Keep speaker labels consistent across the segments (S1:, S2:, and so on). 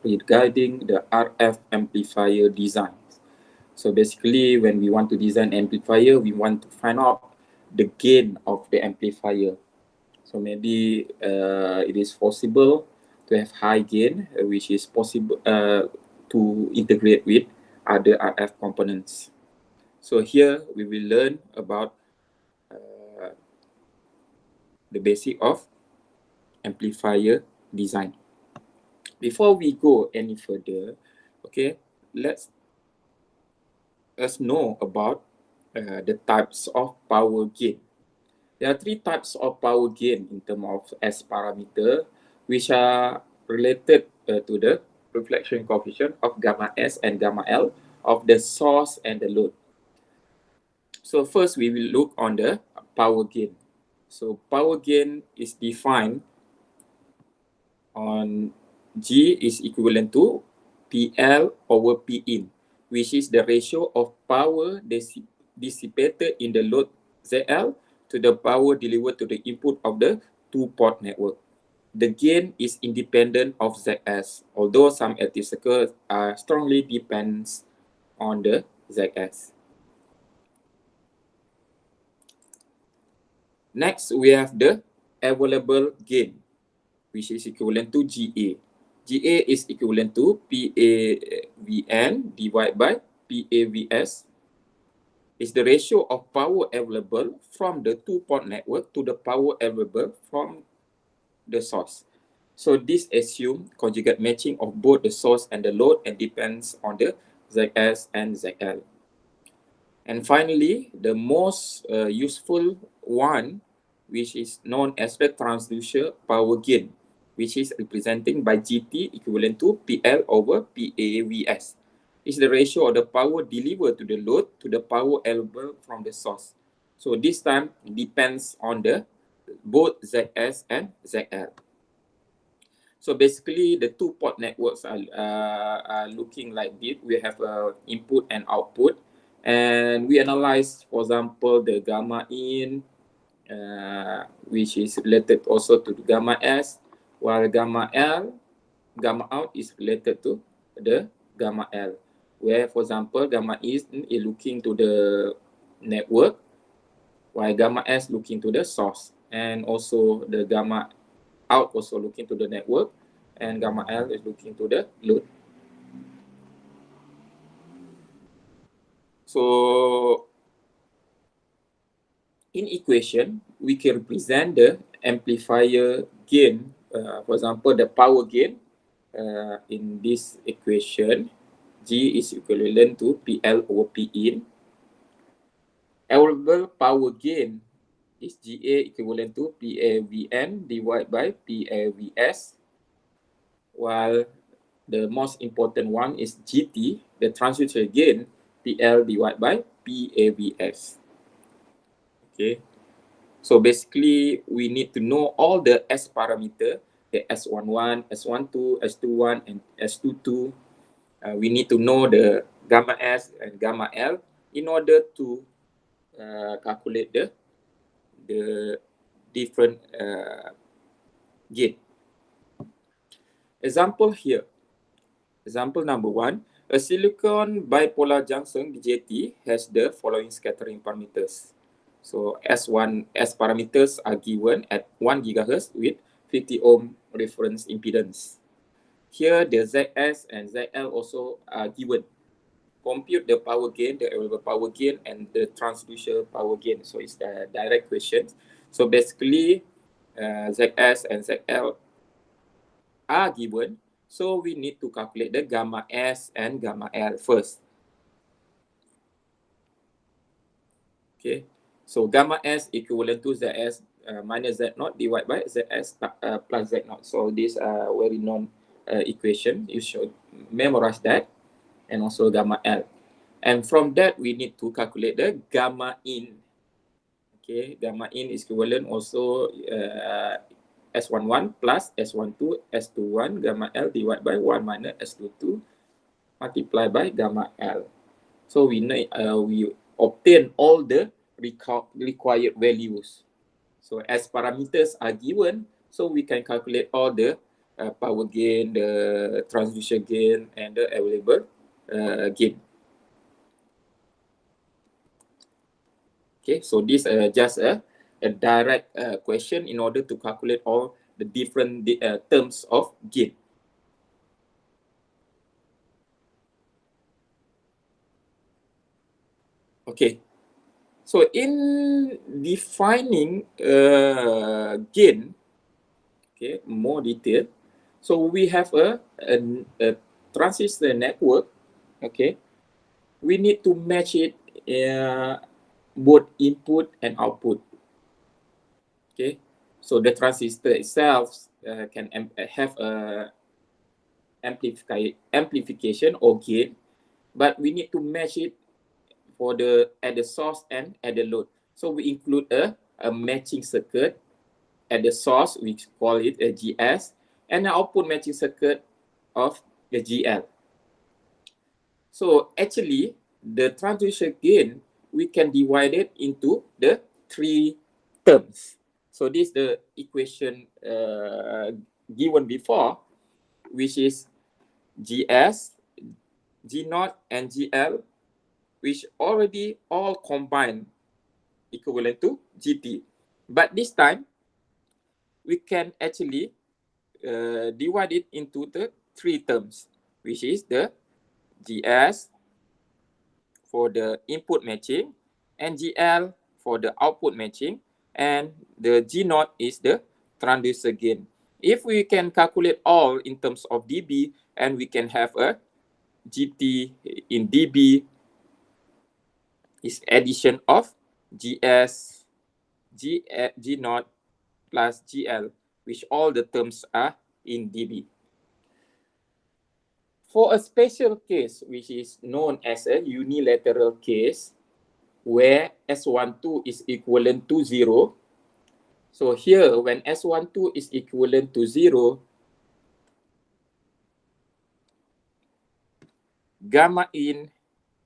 S1: regarding the RF amplifier design. So basically, when we want to design amplifier, we want to find out the gain of the amplifier. So maybe it is possible to have high gain, which is possible to integrate with other RF components. So here we will learn about the basic of amplifier design. Before we go any further, okay, let's us know about the types of power gain. There are three types of power gain in terms of S parameter, which are related to the reflection coefficient of gamma S and gamma L of the source and the load. So first we will look on the power gain. So power gain is defined on G is equivalent to PL over P in, which is the ratio of power dissipated in the load ZL to the power delivered to the input of the two-port network. The gain is independent of ZS, although some active circuits strongly depends on the ZS. Next, we have the available gain, which is equivalent to GA. GA is equivalent to PAVN divided by PAVS. Is the ratio of power available from the two-port network to the power available from the source. So this assumes conjugate matching of both the source and the load and depends on the ZS and ZL. And finally, the most useful one, which is known as the transducer power gain, which is representing by GT equivalent to PL over PAVS. Is the ratio of the power delivered to the load to the power available from the source. So this time depends on the both ZS and ZL. So basically, the two-port networks are looking like this. We have input and output, and we analyze, for example, the gamma in, which is related also to the gamma S, while gamma L, gamma out is related to the gamma L. Where, for example, gamma in is looking to the network, while gamma S looking to the source, and also the gamma out also looking to the network, and gamma L is looking to the load. So in equation, we can represent the amplifier gain, for example, the power gain in this equation. G is equivalent to PL over P in. Available power gain is GA equivalent to PAVN divided by PAVS, while the most important one is GT, the transducer gain, PL divided by PAVS. Okay, so basically we need to know all the S parameter, the S11, S12, S21, and S22. We need to know the gamma S and gamma L in order to calculate the different gain. Example here. Example number 1. A silicon bipolar junction BJT has the following scattering parameters. So S parameters are given at 1 GHz with 50 ohm reference impedance. Here the ZS and ZL also are given. Compute the power gain, the available power gain, and the transducer power gain. So it's a direct question. So basically, ZS and ZL are given. So we need to calculate the gamma S and gamma L first. Okay. So gamma S equivalent to ZS minus Z0 divided by ZS plus Z0. So these are very known equation. You should memorize that. And also gamma L. And from that, we need to calculate the gamma in. Okay, gamma in is equivalent also S11 plus S12, S21, gamma L divided by 1 minus S22 multiplied by gamma L. So we obtain all the required values. So as parameters are given, so we can calculate all the power gain, the transducer gain, and the available gain. Okay, so this just a direct question in order to calculate all the different terms of gain. Okay, so in defining gain, okay, more detail. So we have a transistor network. Okay, we need to match it both input and output. Okay, so the transistor itself can have a amplification or gain, but we need to match it for at the source and at the load. So we include a matching circuit at the source, we call it a GS, and an output matching circuit of the GL. So actually, the transducer gain, we can divide it into the 3 terms. So this is the equation given before, which is GS, G0, and GL, which already all combined equivalent to GT. But this time, we can actually divide it into the 3 terms, which is the GS for the input matching, and GL for the output matching, and the G0 is the transducer gain. If we can calculate all in terms of dB, and we can have a GT in dB is addition of GS, G0 plus GL, which all the terms are in dB. For a special case, which is known as a unilateral case, where S12 is equivalent to 0. So here, when S12 is equivalent to 0, gamma in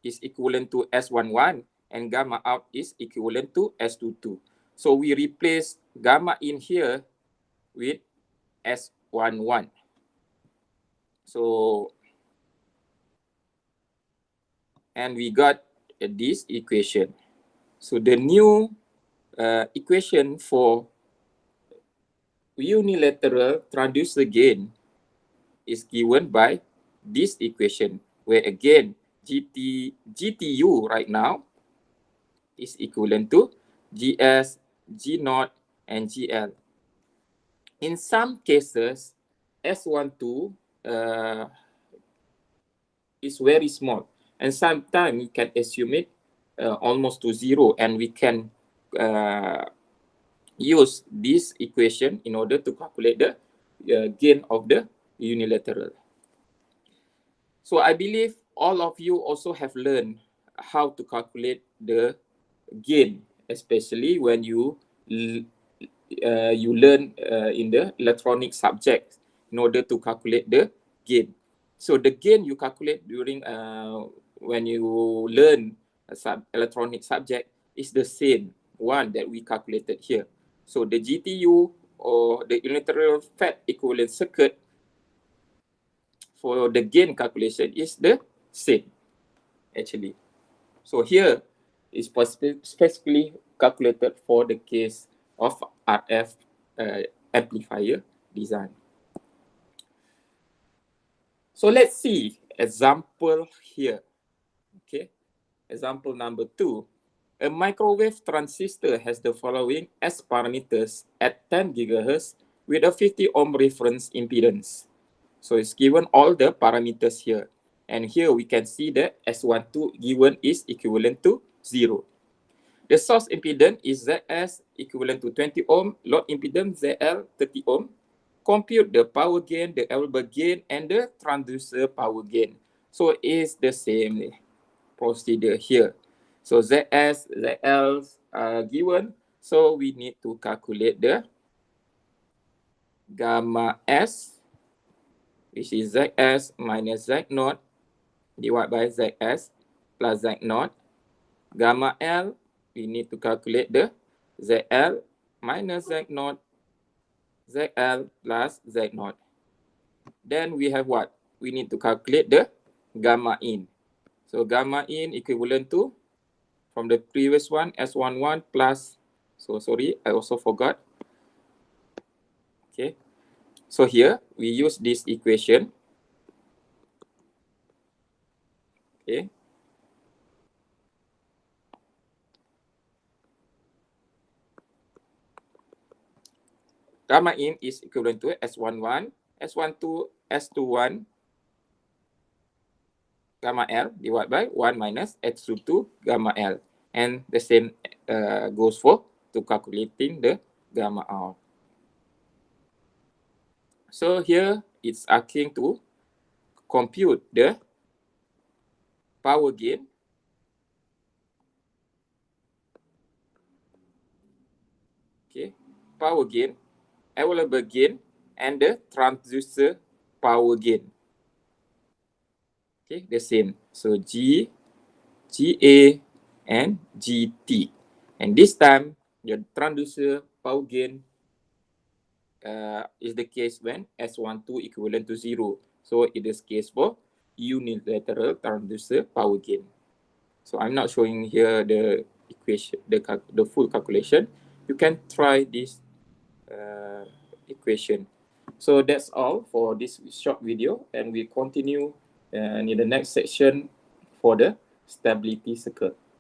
S1: is equivalent to S11, and gamma out is equivalent to S22. So we replace gamma in here with S11. So, and we got this equation. So the new equation for unilateral transducer gain is given by this equation, where again GTU right now is equivalent to GS, G0, and GL. In some cases, S12 is very small, and sometimes we can assume it almost to 0, and we can use this equation in order to calculate the gain of the unilateral. So I believe all of you also have learned how to calculate the gain, especially when you learn in the electronic subject in order to calculate the gain. So the gain you calculate during when you learn a electronic subject is the same one that we calculated here. So the GTU, or the unilateral fat equivalent circuit, for the gain calculation is the same, actually. So here is specifically calculated for the case of RF amplifier design. So let's see example here. Okay, example number 2. A microwave transistor has the following S parameters at 10 GHz with a 50 ohm reference impedance. So it's given all the parameters here. And here we can see that S12 given is equivalent to 0. The source impedance is ZS equivalent to 20 ohm, load impedance ZL 30 ohm. Compute the power gain, the available gain, and the transducer power gain. So it's the same procedure here. So ZS, ZL are given. So we need to calculate the gamma S, which is ZS minus Z0 divided by ZS plus Z0. Gamma L, we need to calculate the ZL minus Z0, ZL plus Z0. Then we have what? We need to calculate the gamma in. So gamma in equivalent to, from the previous one, S11 plus, so sorry, I also forgot. Okay. So here, we use this equation. Okay. Gamma in is equivalent to S11, S12, S21, gamma L divided by 1 minus H22 gamma L. And the same goes for to calculating the gamma R. So here it's asking to compute the power gain. Okay, power gain, available gain, and the transducer power gain. Okay, the same. So G, GA, and GT. And this time, your transducer power gain is the case when S12 equivalent to 0. So it is case for unilateral transducer power gain. So I'm not showing here the equation, the full calculation. You can try this equation. So that's all for this short video, and we continue in the next section for the stability circle.